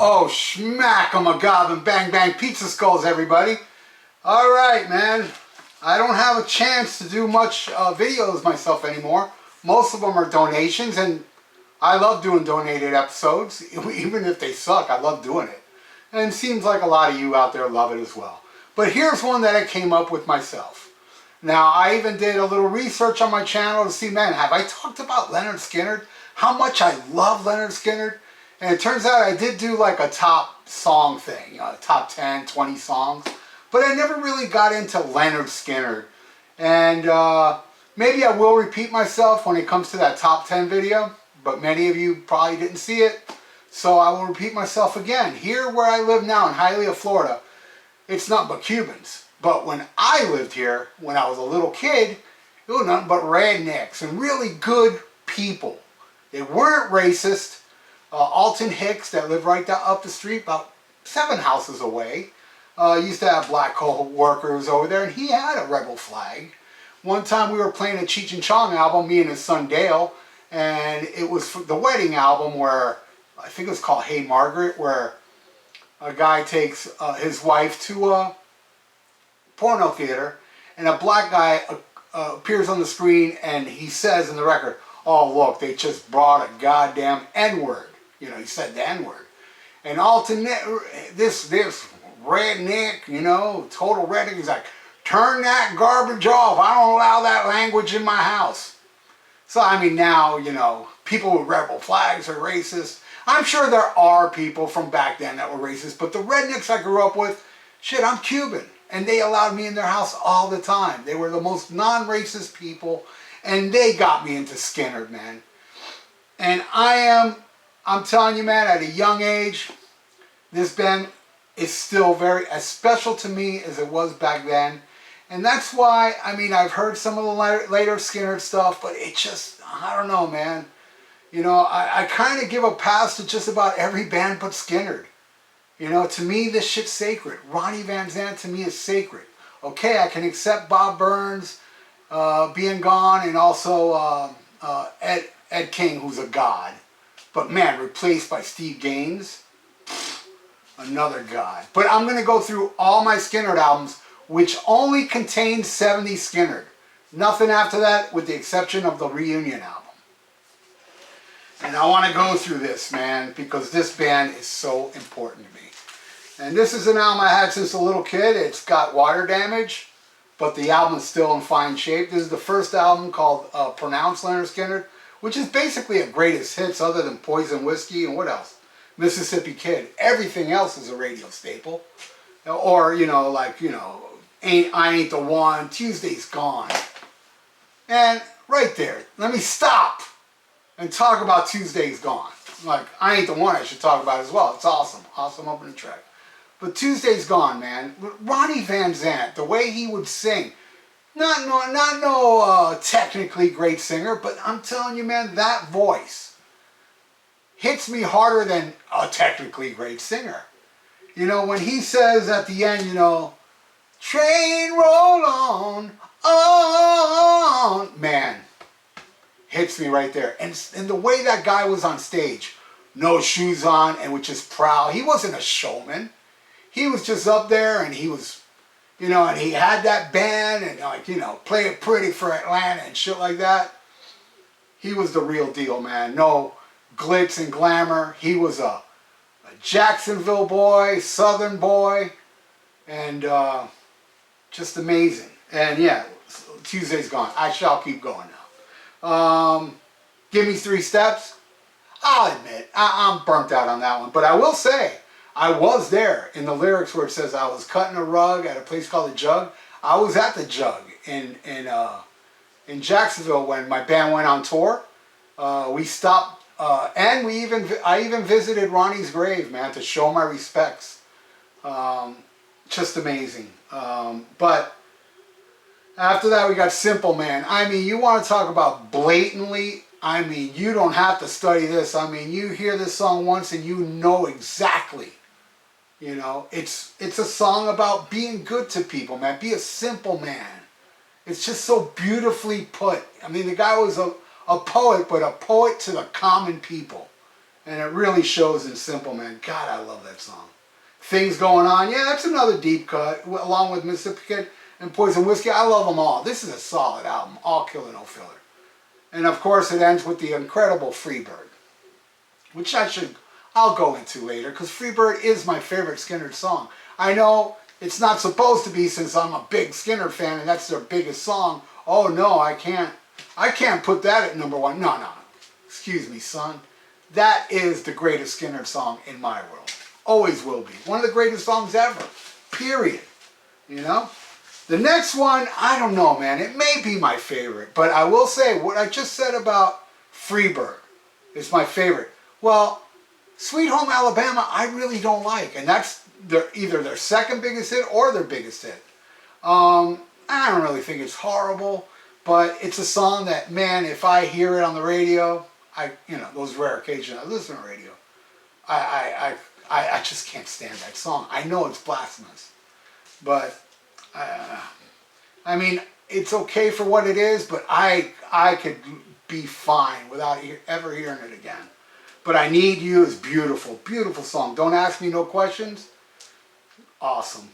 Oh, schmack-em-a-gob and bang bang pizza skulls, everybody. All right, man. I don't have a chance to do much videos myself anymore. Most of them are donations, and I love doing donated episodes. Even if they suck, I love doing it. And it seems like a lot of you out there love it as well. But here's one that I came up with myself. Now, I even did a little research on my channel to see, man, have I talked about Lynyrd Skynyrd? How much I love Lynyrd Skynyrd? And it turns out I did do like a top song thing, top 10, 20 songs. But I never really got into Lynyrd Skynyrd. And maybe I will repeat myself when it comes to that top 10 video. But many of you probably didn't see it. So I will repeat myself again. Here where I live now in Hialeah, Florida, it's nothing but Cubans. But when I lived here, when I was a little kid, it was nothing but rednecks and really good people. They weren't racist. Alton Hicks, that lived right down up the street, about 7 houses away, used to have black co-workers over there, and he had a rebel flag. One time we were playing a Cheech and Chong album, me and his son Dale, and it was the wedding album where, I think it was called Hey Margaret, where a guy takes his wife to a porno theater, and a black guy appears on the screen, and he says in the record, "Oh look, they just brought a goddamn N-word." You know, he said the N-word. And Alton, this redneck, you know, total redneck, he's like, "Turn that garbage off. I don't allow that language in my house." So, I mean, now, you know, people with rebel flags are racist. I'm sure there are people from back then that were racist, but the rednecks I grew up with, shit, I'm Cuban. And they allowed me in their house all the time. They were the most non-racist people, and they got me into Skynyrd, man. And I'm telling you, man, at a young age, this band is still as special to me as it was back then. And that's why, I mean, I've heard some of the later Skynyrd stuff, but it just, I don't know, man. You know, I kind of give a pass to just about every band but Skynyrd. You know, to me, this shit's sacred. Ronnie Van Zant, to me, is sacred. Okay, I can accept Bob Burns being gone, and also Ed King, who's a god. But man, replaced by Steve Gaines, another god. But I'm going to go through all my Skynyrd albums, which only contain 70 Skynyrd. Nothing after that, with the exception of the Reunion album. And I want to go through this, man, because this band is so important to me. And this is an album I had since a little kid. It's got water damage, but the album is still in fine shape. This is the first album called Pronounced Lynyrd Skynyrd, which is basically a greatest hits other than Poison Whiskey and what else? Mississippi Kid. Everything else is a radio staple. Or, you know, like, you know, I Ain't the One, Tuesday's Gone. And right there, let me stop and talk about Tuesday's Gone. Like, I Ain't the One I should talk about as well. It's awesome. Awesome opening track. But Tuesday's Gone, man. Ronnie Van Zant, the way he would sing. Not no technically great singer, but I'm telling you, man, that voice hits me harder than a technically great singer. You know, when he says at the end, you know, "Train roll on," man, hits me right there. And the way that guy was on stage, no shoes on and was just proud. He wasn't a showman. He was just up there, and he was, you know, and he had that band and, like, you know, Play It Pretty for Atlanta and shit like that. He was the real deal, man. No glitz and glamour. He was a Jacksonville boy, Southern boy, and just amazing. And yeah, Tuesday's Gone. I shall keep going now. Give Me 3 Steps. I'll admit, I'm burnt out on that one. But I will say, I was there in the lyrics where it says I was cutting a rug at a place called The Jug. I was at The Jug in Jacksonville when my band went on tour. We stopped, and I even visited Ronnie's grave, man, to show my respects. Just amazing. But after that, we got Simple Man. I mean, you want to talk about blatantly, I mean, you don't have to study this. I mean, you hear this song once and you know exactly. You know, it's a song about being good to people, man. Be a simple man. It's just so beautifully put. I mean, the guy was a poet, but a poet to the common people. And it really shows in Simple, man. God, I love that song. Things Going On, yeah, that's another deep cut, along with Mississippi Kid and Poison Whiskey. I love them all. This is a solid album, all killer, no filler. And of course it ends with the incredible Freebird, which I'll go into later, because Freebird is my favorite Skynyrd song. I know it's not supposed to be, since I'm a big Skynyrd fan and that's their biggest song. Oh no, I can't put that at #1. No. Excuse me, son. That is the greatest Skynyrd song in my world. Always will be. One of the greatest songs ever. Period. You know? The next one, I don't know, man. It may be my favorite. But I will say, what I just said about Freebird is my favorite. Well, Sweet Home Alabama, I really don't like. And that's either their second biggest hit or their biggest hit. I don't really think it's horrible. But it's a song that, man, if I hear it on the radio, those rare occasions I listen to radio, I just can't stand that song. I know it's blasphemous, but I mean, it's okay for what it is, but I could be fine without ever hearing it again. But I Need You is beautiful, beautiful song. Don't Ask Me No Questions, awesome.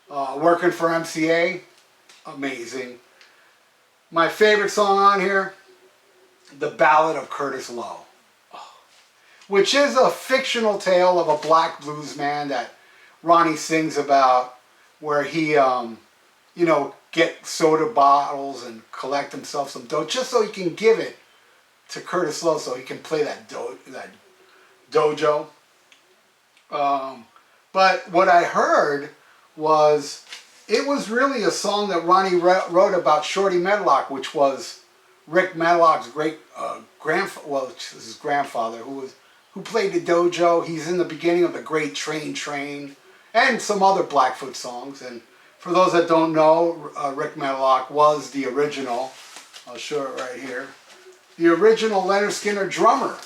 Working for MCA, amazing. My favorite song on here, The Ballad of Curtis Lowe, which is a fictional tale of a black blues man that Ronnie sings about, where he, get soda bottles and collect himself some dough just so he can give it to Curtis Lowe so he can play that dojo. But what I heard was, it was really a song that Ronnie wrote about Shorty Medlock, which was Rick Medlock's great his grandfather, who played the dojo. He's in the beginning of the Great Train, and some other Blackfoot songs. And for those that don't know, Rick Medlock was the original. I'll show it right here. The original Lynyrd Skynyrd drummer,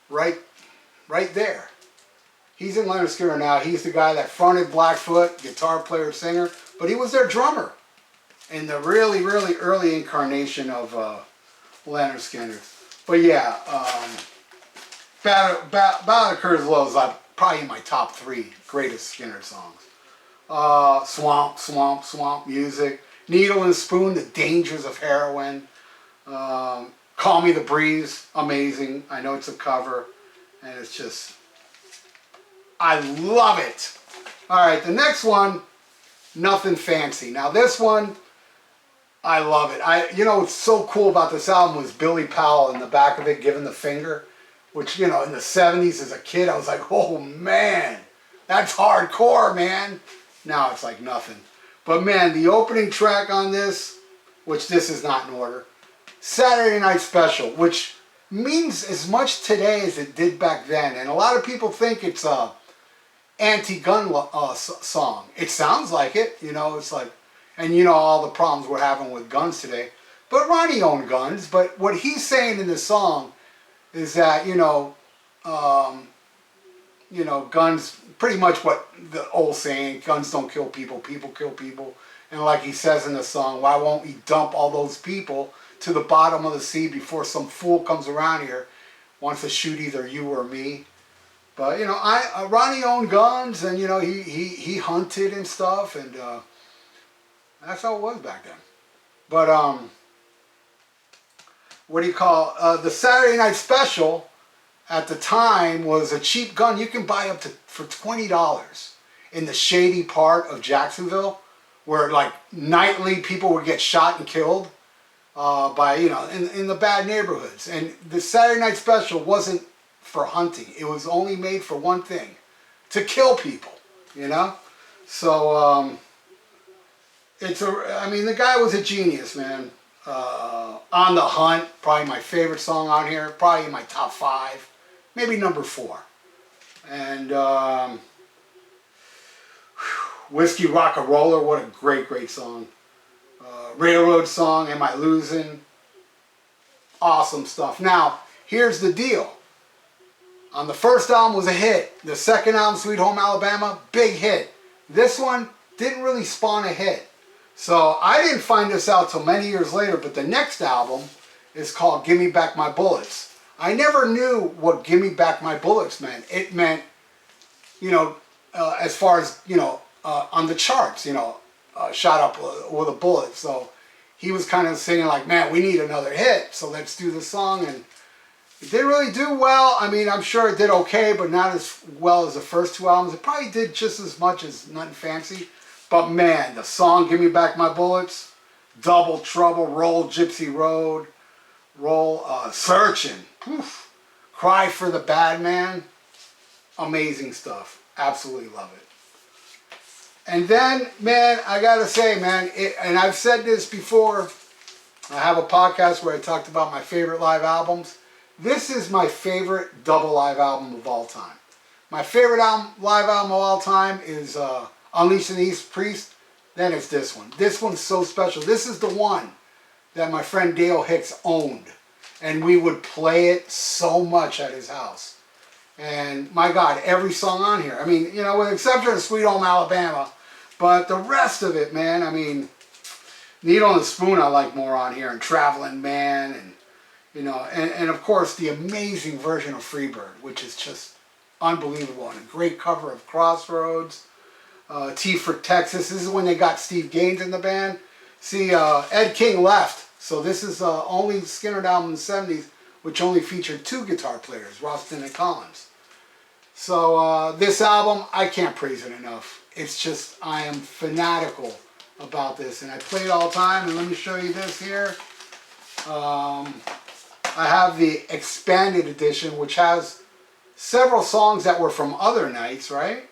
right there. He's in Lynyrd Skynyrd now. He's the guy that fronted Blackfoot, guitar player, singer, but he was their drummer in the really, really early incarnation of Lynyrd Skynyrd. But yeah, Ballad of Curtis Lowe is probably in my top 3 greatest Skynyrd songs. Swamp, Swamp, Swamp Music, Needle and Spoon, The Dangers of Heroin, Call Me the Breeze, amazing. I know it's a cover, and it's just, I love it. Alright, the next one, Nothing Fancy. Now this one, I love it. What's so cool about this album was Billy Powell in the back of it giving the finger, which, in the 70s as a kid, I was like, oh man, that's hardcore, man. Now it's like nothing. But man, the opening track on this, which this is not in order, Saturday Night Special, which means as much today as it did back then. And a lot of people think it's a anti-gun song. It sounds like it, it's like, and all the problems we're having with guns today. But Ronnie owned guns, but what he's saying in this song is that, guns, pretty much what the old saying, guns don't kill people, people kill people. And like he says in the song, why won't we dump all those people to the bottom of the sea before some fool comes around here, wants to shoot either you or me? But, Ronnie owned guns, and, he hunted and stuff, and that's how it was back then. But, the Saturday Night Special at the time was a cheap gun you can buy for $20 in the shady part of Jacksonville, where like nightly people would get shot and killed by, in the bad neighborhoods. And the Saturday Night Special wasn't for hunting. It was only made for one thing, to kill people, So, the guy was a genius, man. On the Hunt, probably my favorite song on here, probably in my top 5, maybe number 4. And Whiskey Rock-a-Roller, what a great, great song. Railroad Song, Am I Losing? Awesome stuff. Now, here's the deal. On the first album was a hit. The second album, Sweet Home Alabama, big hit. This one didn't really spawn a hit. So I didn't find this out till many years later, but the next album is called Give Me Back My Bullets. I never knew what "Give Me Back My Bullets" meant. It meant, you know, as far as, you know, on the charts, you know, shot up with a bullet. So he was kind of singing like, man, we need another hit, so let's do this song. And it didn't really do well. I mean, I'm sure it did okay, but not as well as the first two albums. It probably did just as much as Nothing Fancy. But man, the song "Give Me Back My Bullets," "Double Trouble," "Roll Gypsy Road," "Roll," "Searching," oof, "Cry for the Bad Man," amazing stuff. Absolutely love it. And then, man, I gotta say, man, and I've said this before, I have a podcast where I talked about my favorite live albums. This is my favorite double live album of all time. My favorite live album of all time is Unleash the East Priest. Then it's this one. This one's so special. This is the one that my friend Dale Hicks owned. And we would play it so much at his house. And my God, every song on here. I mean, you know, with the exception of Sweet Home Alabama. But the rest of it, man, I mean, Needle and the Spoon I like more on here. And Traveling Man. And, you know, and of course the amazing version of Freebird, which is just unbelievable. And a great cover of Crossroads. T for Texas. This is when they got Steve Gaines in the band. See, Ed King left. So this is only Skynyrd album in the 70s, which only featured two guitar players, Ralston and Collins. So this album, I can't praise it enough. It's just, I am fanatical about this. And I play it all the time. And let me show you this here. I have the expanded edition, which has several songs that were from other nights, right?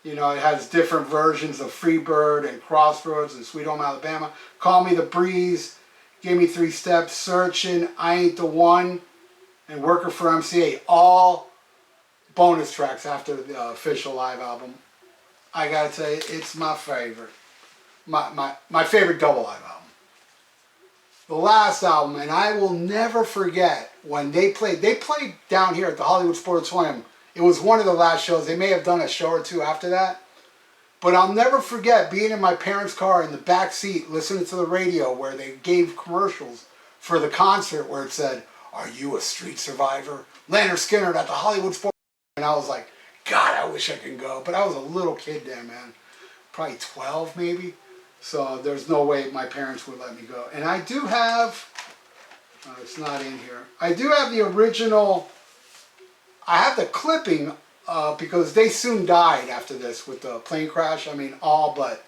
You know, it has different versions of Freebird and Crossroads and Sweet Home Alabama. Call Me the Breeze, Give Me 3 Steps, Searching, I Ain't the One, and Worker for MCA. All bonus tracks after the official live album. I gotta tell you, it's my favorite. My favorite double live album. The last album, and I will never forget when they played down here at the Hollywood Sportatorium. It was one of the last shows. They may have done a show or two after that. But I'll never forget being in my parents' car in the back seat listening to the radio where they gave commercials for the concert where it said, "Are you a street survivor? Lynyrd Skynyrd at the Hollywood Sportatorium." And I was like, God, I wish I could go. But I was a little kid then, man. Probably 12 maybe. So there's no way my parents would let me go. And I do have, it's not in here. I do have the original, I have the clipping because they soon died after this with the plane crash. I mean, all but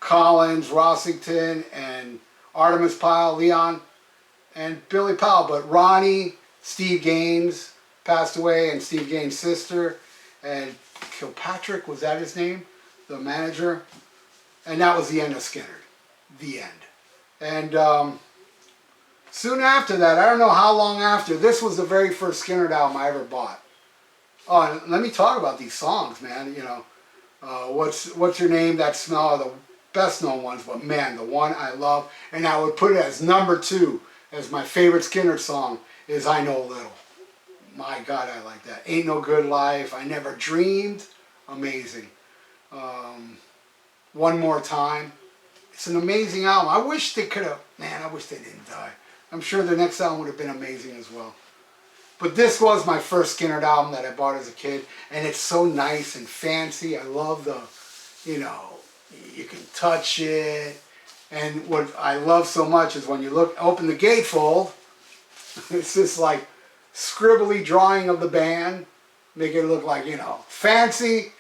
Collins, Rossington, and Artemis Pyle, Leon, and Billy Powell. But Ronnie, Steve Gaines passed away, and Steve Gaines' sister, and Kilpatrick, was that his name? The manager. And that was the end of Skynyrd. The end. And soon after that, I don't know how long after, this was the very first Skynyrd album I ever bought. Oh, and let me talk about these songs, man. You know, What's Your Name, That Smell are the best known ones, but man, the one I love, and I would put it as number 2 as my favorite Skynyrd song is I Know a Little. My God, I like that. Ain't No Good Life, I Never Dreamed, amazing. One More Time. It's an amazing album. I wish they could have, man, I wish they didn't die. I'm sure the next album would have been amazing as well. But this was my first Skynyrd album that I bought as a kid, and it's so nice and fancy. I love the, you know, you can touch it. And what I love so much is when you open the gatefold, it's this like scribbly drawing of the band, make it look like, you know, fancy,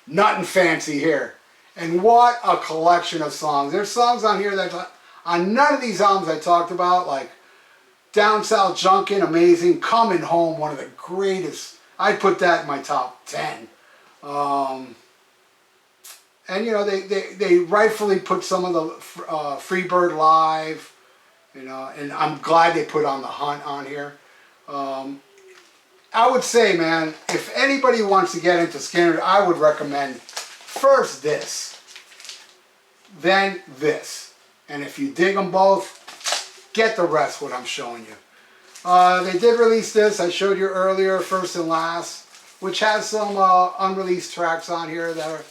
nothing fancy here. And what a collection of songs. There's songs on here that, on none of these albums I talked about, like Down South Junkin', amazing. Coming Home, one of the greatest. I'd put that in my top 10. And you know, they rightfully put some of the Freebird Live, you know, and I'm glad they put On the Hunt on here. I would say, man, if anybody wants to get into Skynyrd, I would recommend first this, then this. And if you dig them both, get the rest, what I'm showing you. They did release this, I showed you earlier, First and Last, which has some unreleased tracks on here that are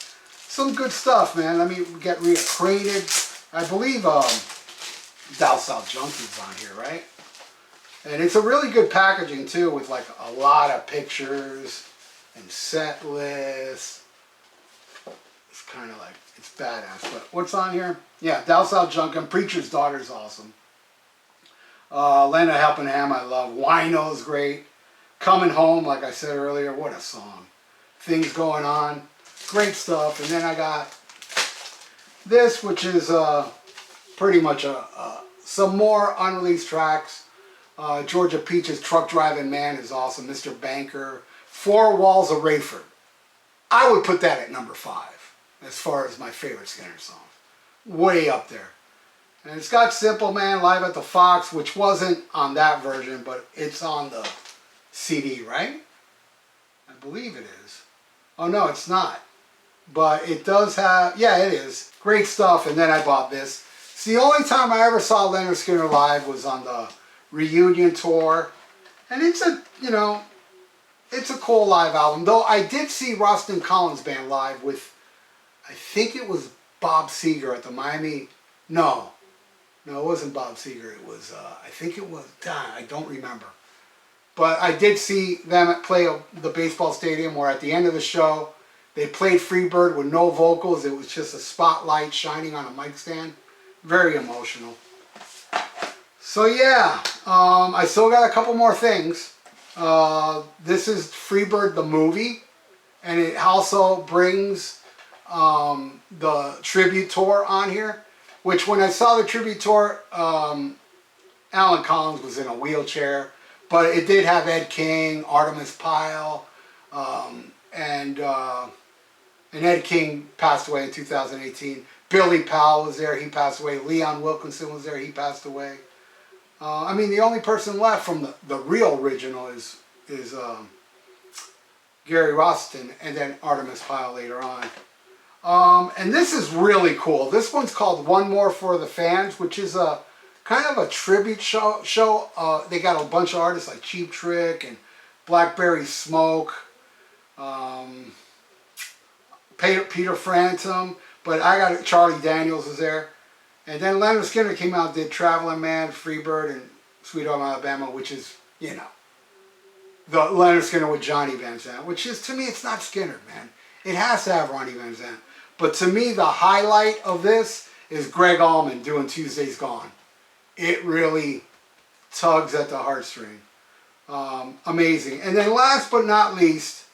some good stuff, man. Let me get reacquainted. I believe Down South Junkie's on here, right? And it's a really good packaging too, with like a lot of pictures and set lists. It's kind of like, it's badass. But what's on here? Yeah, Down South Junkin', Preacher's Daughter is awesome. Lena Helping Hand, I love. Wino's great. Coming Home, like I said earlier, what a song. Things Going On, great stuff. And then I got this, which is pretty much some more unreleased tracks. Georgia Peach's Truck Driving Man is awesome. Mr. Banker. Four Walls of Rayford. I would put that at number 5 as far as my favorite Skynyrd songs. Way up there. And it's got Simple Man Live at the Fox, which wasn't on that version, but it's on the CD, right? I believe it is. Oh no, it's not. But it does have, yeah, it is. Great stuff. And then I bought this. It's the only time I ever saw Lynyrd Skynyrd live was on the reunion tour. And it's a, you know, it's a cool live album. Though I did see Roston Collins Band live with, I think it was Bob Seger at the Miami, no, it wasn't Bob Seger. It was, I think it was, I don't remember. But I did see them play the baseball stadium where at the end of the show, they played Freebird with no vocals. It was just a spotlight shining on a mic stand. Very emotional. So yeah, I still got a couple more things. This is Freebird the movie. And it also brings the tribute tour on here. Which when I saw the tribute tour, Alan Collins was in a wheelchair. But it did have Ed King, Artemis Pyle, and Ed King passed away in 2018. Billy Powell was there, he passed away. Leon Wilkinson was there, he passed away. I mean, the only person left from the real original is Gary Rossington, and then Artemis Pyle later on. And this is really cool. This one's called One More for the Fans, which is a kind of a tribute show. They got a bunch of artists like Cheap Trick and Blackberry Smoke, Peter Frampton, but I got Charlie Daniels was there. And then Lynyrd Skynyrd came out and did Traveling Man, Freebird, and Sweet Home Alabama, which is, you know, the Lynyrd Skynyrd with Johnny Van Zandt, which is, to me, it's not Skynyrd, man. It has to have Ronnie Van Zandt. But to me, the highlight of this is Greg Allman doing Tuesday's Gone. It really tugs at the heartstring. Amazing. And then last but not least,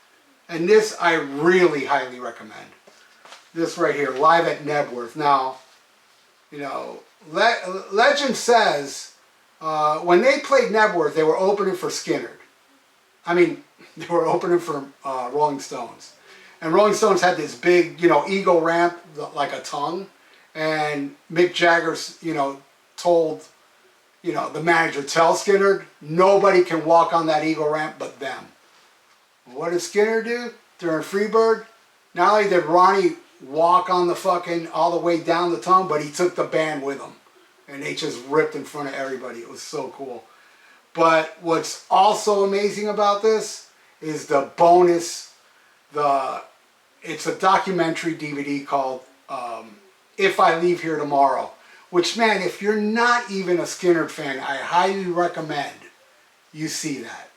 and this I really highly recommend, this right here, Live at Nebworth. Now, you know, legend says when they played Nebworth, they were opening for Skynyrd. I mean, they were opening for Rolling Stones. And Rolling Stones had this big, you know, eagle ramp, like a tongue. And Mick Jagger, you know, told, you know, the manager, tell Skynyrd, nobody can walk on that eagle ramp but them. What did Skynyrd do during Freebird? Not only did Ronnie walk on the fucking, all the way down the tongue, but he took the band with him. And they just ripped in front of everybody. It was so cool. But what's also amazing about this is the bonus, it's a documentary DVD called If I Leave Here Tomorrow. Which, man, if you're not even a Skynyrd fan, I highly recommend you see that.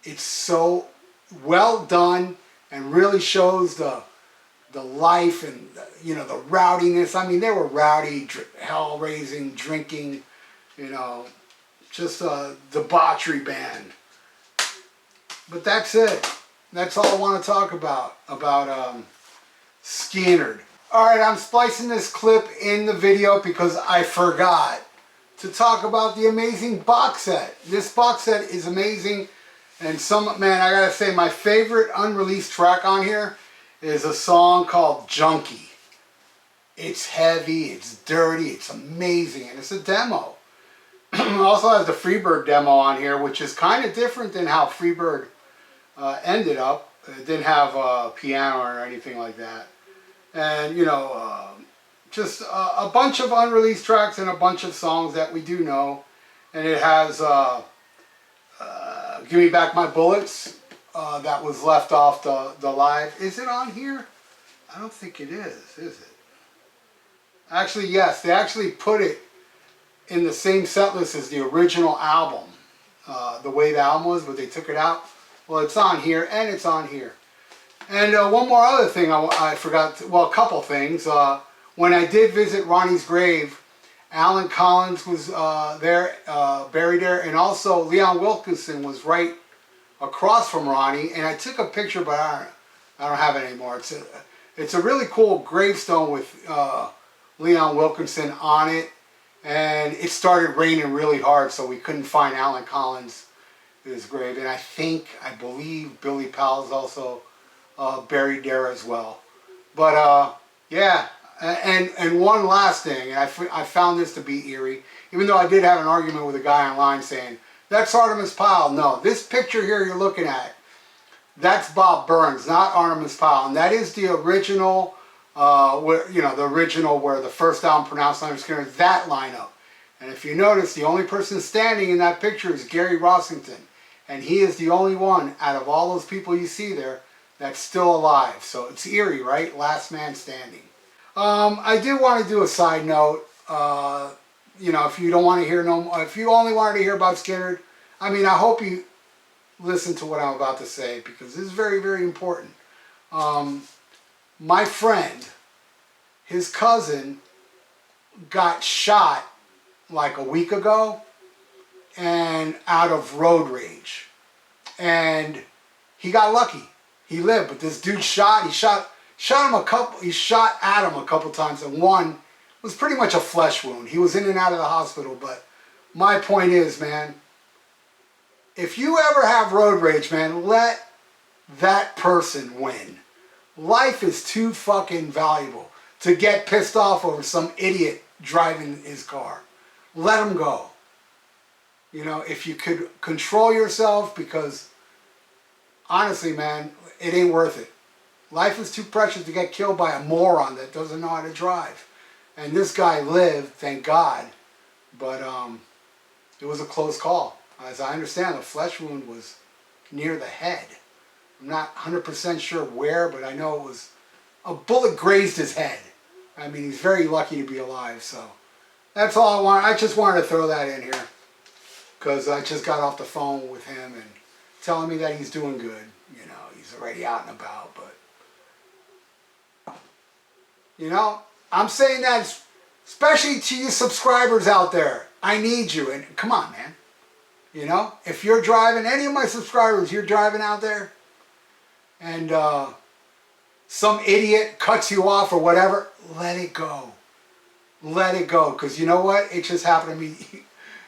It's so well done and really shows the life and, you know, the rowdiness. I mean, they were rowdy, hell-raising, drinking, you know, just a debauchery band. But that's it. That's all I want to talk about Skynyrd. Alright, I'm splicing this clip in the video because I forgot to talk about the amazing box set. This box set is amazing, and man, I gotta say, my favorite unreleased track on here is a song called Junkie. It's heavy, it's dirty, it's amazing, and it's a demo. Also has the Freebird demo on here, which is kind of different than how Freebird ended up. It didn't have a piano or anything like that. And, you know, just a bunch of unreleased tracks and a bunch of songs that we do know. And it has Give Me Back My Bullets, that was left off the live. Is it on here? I don't think it is it? Actually, yes, they actually put it in the same set list as the original album. the way the album was, but they took it out. Well, it's on here, and it's on here. And one more other thing I forgot, well, a couple things. When I did visit Ronnie's grave, Alan Collins was there, buried there, and also Leon Wilkinson was right across from Ronnie, and I took a picture, but I don't have it anymore. It's a really cool gravestone with Leon Wilkinson on it, and it started raining really hard, so we couldn't find Alan Collins' grave, and I believe Billy Powell's also buried there as well. But yeah, and one last thing, and I found this to be eerie, even though I did have an argument with a guy online saying, that's Artemis Powell. No, this picture here you're looking at, that's Bob Burns, not Artemis Powell. And that is the original, where, you know, the original where the first album pronounced Lynyrd Skynyrd, that lineup. And if you notice, the only person standing in that picture is Gary Rossington. And he is the only one out of all those people you see there that's still alive. So it's eerie, right? Last man standing. I do want to do a side note. You know, if you don't want to hear if you only wanted to hear about Skynyrd, I mean, I hope you listen to what I'm about to say, because this is very, very important. My friend, his cousin, got shot like a week ago, and out of road rage. And he got lucky. He lived, but this dude shot at him a couple times, and one was pretty much a flesh wound. He was in and out of the hospital, but my point is, man, if you ever have road rage, man, let that person win. Life is too fucking valuable to get pissed off over some idiot driving his car. Let him go. You know, if you could control yourself, because honestly, man, it ain't worth it. Life is too precious to get killed by a moron that doesn't know how to drive. And this guy lived, thank God, but it was a close call. As I understand, the flesh wound was near the head. I'm not 100% sure where, but I know it was, a bullet grazed his head. I mean, he's very lucky to be alive, so that's all I want. I just wanted to throw that in here, because I just got off the phone with him and telling me that he's doing good. You know, he's already out and about, but, you know, I'm saying that especially to you subscribers out there. I need you, and come on, man. You know, if you're driving, any of my subscribers, you're driving out there, and some idiot cuts you off or whatever, let it go. Let it go, because you know what? It just happened to me.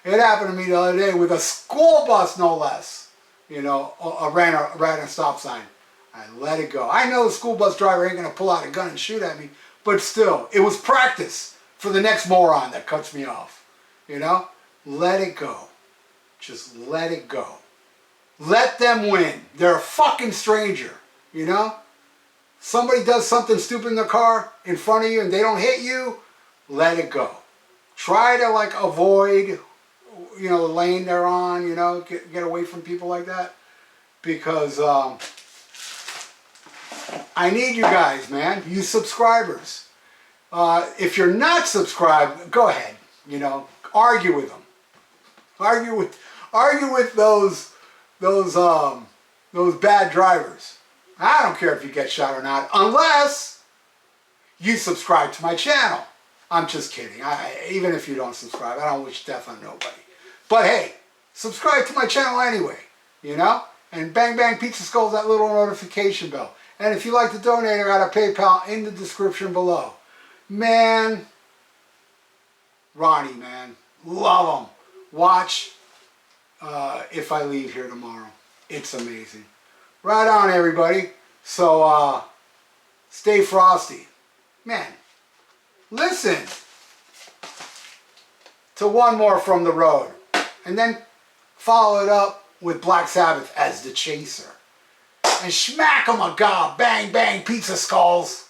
It happened to me the other day with a school bus, no less. You know, ran a stop sign. I let it go. I know the school bus driver ain't going to pull out a gun and shoot at me, but still, it was practice for the next moron that cuts me off. You know? Let it go. Just let it go. Let them win. They're a fucking stranger. You know? Somebody does something stupid in their car in front of you and they don't hit you, let it go. Try to like avoid, you know, the lane they're on, you know, get away from people like that. Because I need you guys, man. You subscribers. If you're not subscribed, go ahead. You know, argue with them. Argue with those bad drivers. I don't care if you get shot or not, unless you subscribe to my channel. I'm just kidding. Even if you don't subscribe, I don't wish death on nobody. But hey, subscribe to my channel anyway, you know? And bang bang pizza skulls, that little notification bell. And if you like to donate, I got a PayPal in the description below. Man, Ronnie, man, love him. Watch If I Leave Here Tomorrow. It's amazing. Right on, everybody. So, stay frosty. Man, listen to one more From the Road. And then follow it up with Black Sabbath as The Chaser. And SHMACKEMAGOB, bang, bang, pizza skulls.